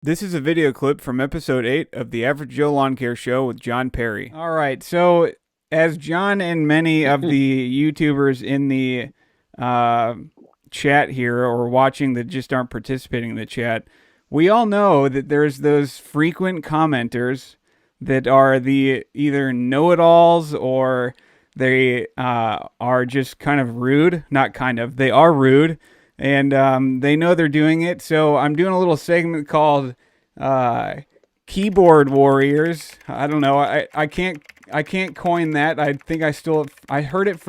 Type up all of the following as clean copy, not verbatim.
This is a video clip from episode 8 of the Average Joe Lawn Care Show with John Perry. All right, so as John and many of the YouTubers in the uh, chat here or watching that just aren't participating in the chat, we all know that there's those frequent commenters that are the either know-it-alls or they are just kind of rude. Not kind of, they are rude, and they know they're doing it. So I'm doing a little segment called uh, "Keyboard Warriors." I don't know. I can't coin that. I think I heard it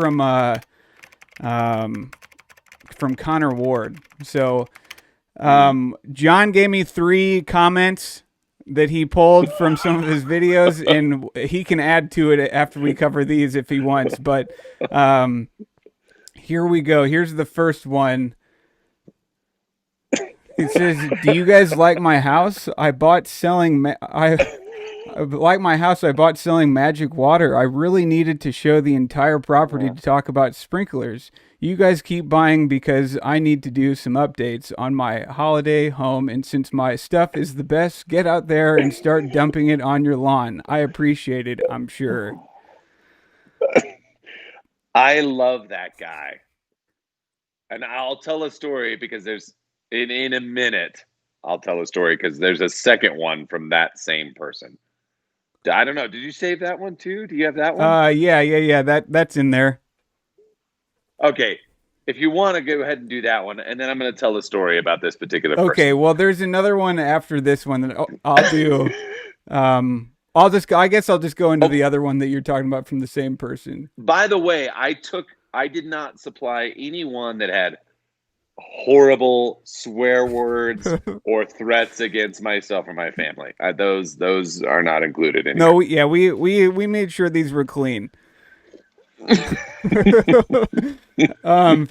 um, from Connor Ward. So John gave me 3 comments that he pulled from some of his videos, and he can add to it after we cover these if he wants. But um, here we go. Here's the first one. It says, "Do you guys like my house? I bought selling. I like my house. I bought selling magic water. I really needed to show the entire property to talk about sprinklers. You guys keep buying because I need to do some updates on my holiday home. And since my stuff is the best, get out there and start dumping it on your lawn. I appreciate it. I'm sure." I love that guy. And I'll tell a story because there's in a minute. I'll tell a story because there's a second one from that same person. I don't know. Did you save that one too? Do you have that one? Yeah. That's in there. Okay. If you want to go ahead and do that one, and then I'm going to tell a story about this particular Okay. person. Well, there's another one after this one that I'll do. I'll just. I guess I'll just go into Oh, the other one that you're talking about from the same person. by the way, I did not supply anyone that had horrible swear words or threats against myself or my family. Those are not included in No, here. we made sure these were clean.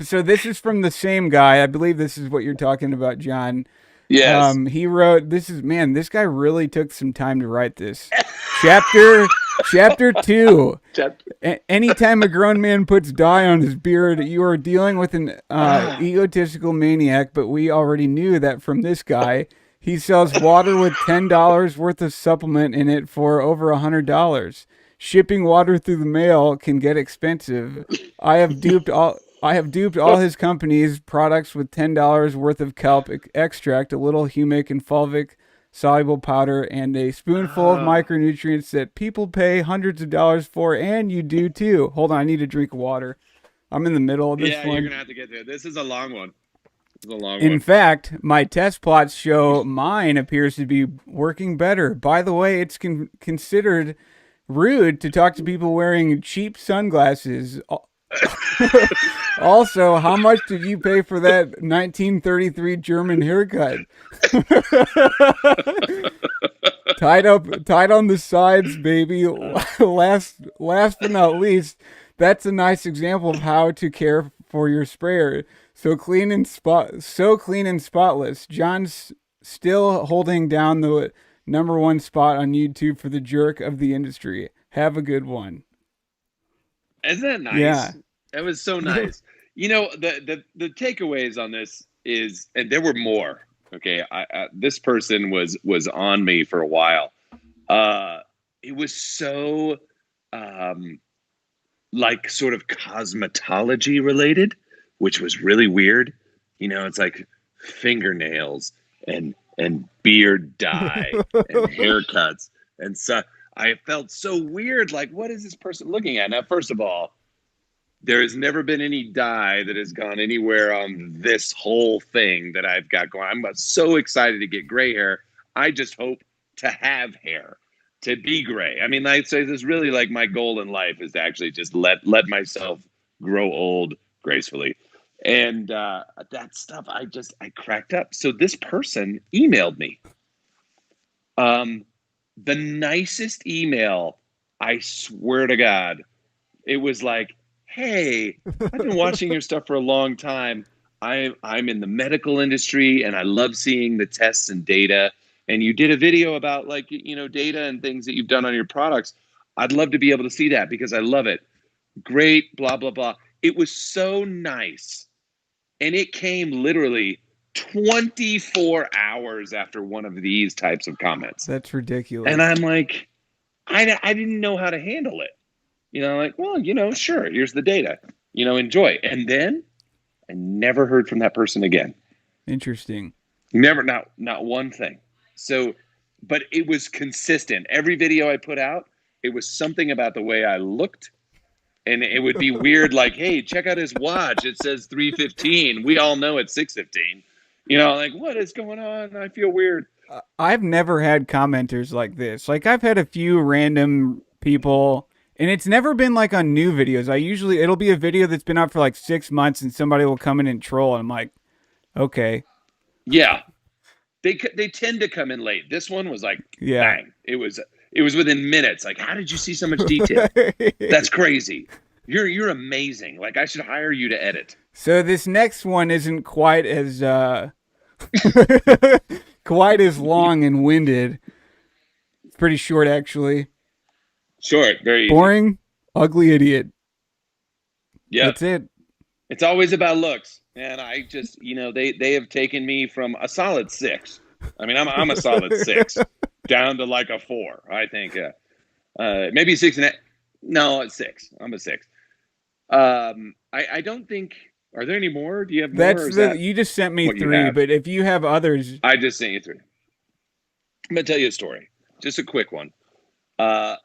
So this is from the same guy. I believe this is what you're talking about, John. Yes. He wrote, this is, man, this guy really took some time to write this. Chapter 2. Anytime a grown man puts dye on his beard, you are dealing with an egotistical maniac, but we already knew that from this guy. He sells water with $10 worth of supplement in it for over $100. Shipping water through the mail can get expensive. I have duped all his company's products with $10 worth of kelp extract, a little humic and fulvic soluble powder, and a spoonful of micronutrients that people pay hundreds of dollars for, and you do too. Hold on, I need a drink of water. I'm in the middle of this Yeah, you're one. gonna have to get there. This is a long one. This is a long In one. fact, my test plots show mine appears to be working better. By the way, it's considered rude to talk to people wearing cheap sunglasses. Also, how much did you pay for that 1933 German haircut? Tied on the sides, baby. Last but not least, that's a nice example of how to care for your sprayer. So clean and spotless. John's still holding down the #1 spot on YouTube for the jerk of the industry. Have a good one. Isn't that Yeah. nice? That was so nice. You know, the takeaways on this is, and there were more. Okay, this person was on me for a while. Uh, it was so um, like sort of cosmetology related, which was really weird. You know, it's like fingernails and beard dye and haircuts and so I felt so weird. Like, what is this person looking at? Now, first of all, there has never been any dye that has gone anywhere on this whole thing that I've got going. I'm so excited to get gray hair. I just hope to have hair, to be gray. I mean, I say this is really like my goal in life is to actually just let myself grow old gracefully. And that stuff, I cracked up. So this person emailed me. Um, the nicest email, I swear to God. It was like, hey, I've been watching your stuff for a long time. I'm in the medical industry and I love seeing the tests and data. And you did a video about like, you know, data and things that you've done on your products. I'd love to be able to see that because I love it. Great, blah, blah, blah. It was so nice. And it came literally 24 hours after one of these types of comments. That's ridiculous. And I'm like, I didn't know how to handle it. Like, well, sure, here's the data. Enjoy. And then I never heard from that person again. Interesting. Never, not one thing. So, but it was consistent. Every video I put out, it was something about the way I looked. And it would be weird, like, hey, check out his watch. It says 3:15. We all know it's 6:15. Like, what is going on? I feel weird. I've never had commenters like this. Like, I've had a few random people, and it's never been like on new videos. It'll be a video that's been out for like 6 months, and somebody will come in and troll, and I'm like, okay. Yeah. They tend to come in late. This one was like, bang. It was within minutes. Like, how did you see so much detail? That's crazy. You're amazing. Like, I should hire you to edit. So this next one isn't quite as quite as long and winded. It's pretty short, actually. Short, very boring, easy. Ugly idiot. Yeah, that's it. It's always about looks, and I just, they have taken me from a solid 6. I mean, I'm a solid 6 down to like a 4. I think maybe 6.5. No, it's 6. I'm a 6. I don't think. Are there any more? Do you have more? You just sent me 3, but if you have others, I just sent you 3. I'm gonna tell you a story, just a quick one. I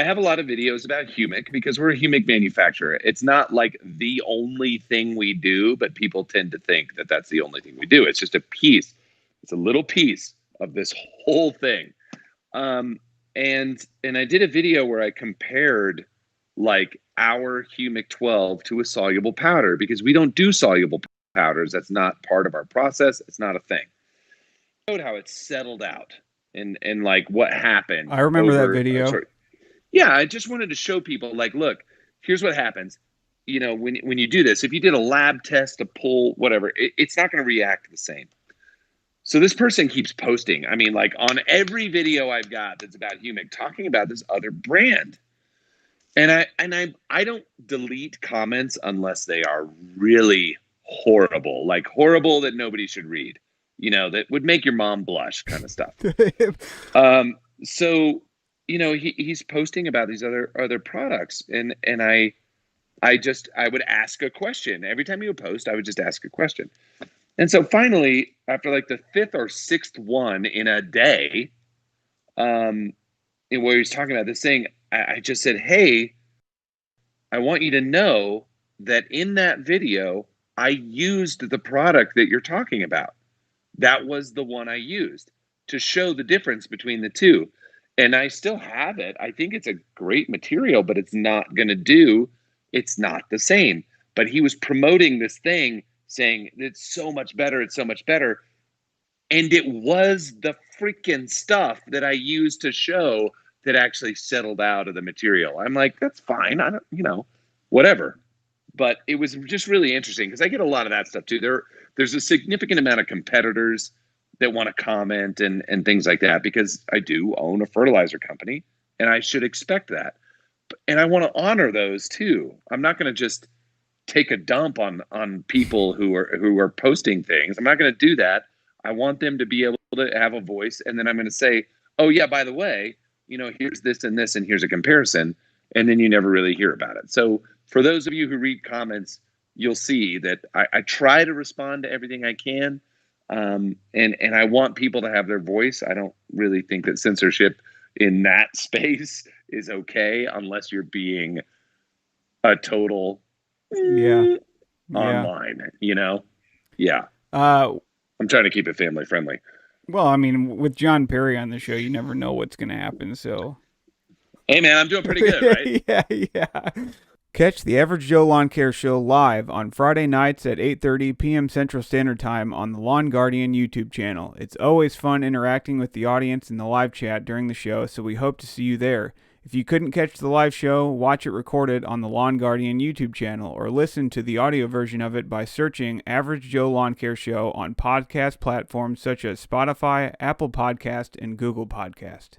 have a lot of videos about Humic because we're a Humic manufacturer. It's not like the only thing we do, but people tend to think that that's the only thing we do. It's just a piece. It's a little piece of this whole thing. And I did a video where I compared like our Humic 12 to a soluble powder because we don't do soluble powders. That's not part of our process. It's not a thing. I showed how it settled out and like what happened. I remember that video. Yeah, I just wanted to show people like, look, here's what happens. When you do this, if you did a lab test to pull whatever, it's not going to react the same. So this person keeps posting. I mean, like on every video I've got that's about Humic, talking about this other brand. And I don't delete comments unless they are really horrible, like horrible that nobody should read, that would make your mom blush kind of stuff. So, he's posting about these other products and I would ask a question. Every time he would post, I would just ask a question. And so finally, after like the 5th or 6th one in a day, where he was talking about this thing, I just said, hey, I want you to know that in that video, I used the product that you're talking about. That was the one I used to show the difference between the two. And I still have it. I think it's a great material, but it's not it's not the same. But he was promoting this thing saying it's so much better. It's so much better. And it was the freaking stuff that I used to show that actually settled out of the material. I'm like, that's fine. I don't, whatever. But it was just really interesting because I get a lot of that stuff too. There's a significant amount of competitors that want to comment and things like that because I do own a fertilizer company and I should expect that. And I want to honor those too. I'm not going to just take a dump on people who are posting things. I'm not going to do that. I want them to be able to have a voice. And then I'm going to say, oh yeah, by the way, here's this and this, and here's a comparison. And then you never really hear about it. So for those of you who read comments, you'll see that I try to respond to everything I can. And I want people to have their voice. I don't really think that censorship in that space is okay unless you're being a total online, Yeah. I'm trying to keep it family friendly. Well, I mean, with John Perry on the show, you never know what's going to happen. So, hey, man, I'm doing pretty good, right? Yeah. Catch the Average Joe Lawn Care Show live on Friday nights at 8:30 p.m. Central Standard Time on the Lawn Guardian YouTube channel. It's always fun interacting with the audience in the live chat during the show, so we hope to see you there. If you couldn't catch the live show, watch it recorded on the Lawn Guardian YouTube channel or listen to the audio version of it by searching Average Joe Lawn Care Show on podcast platforms such as Spotify, Apple Podcast, and Google Podcast.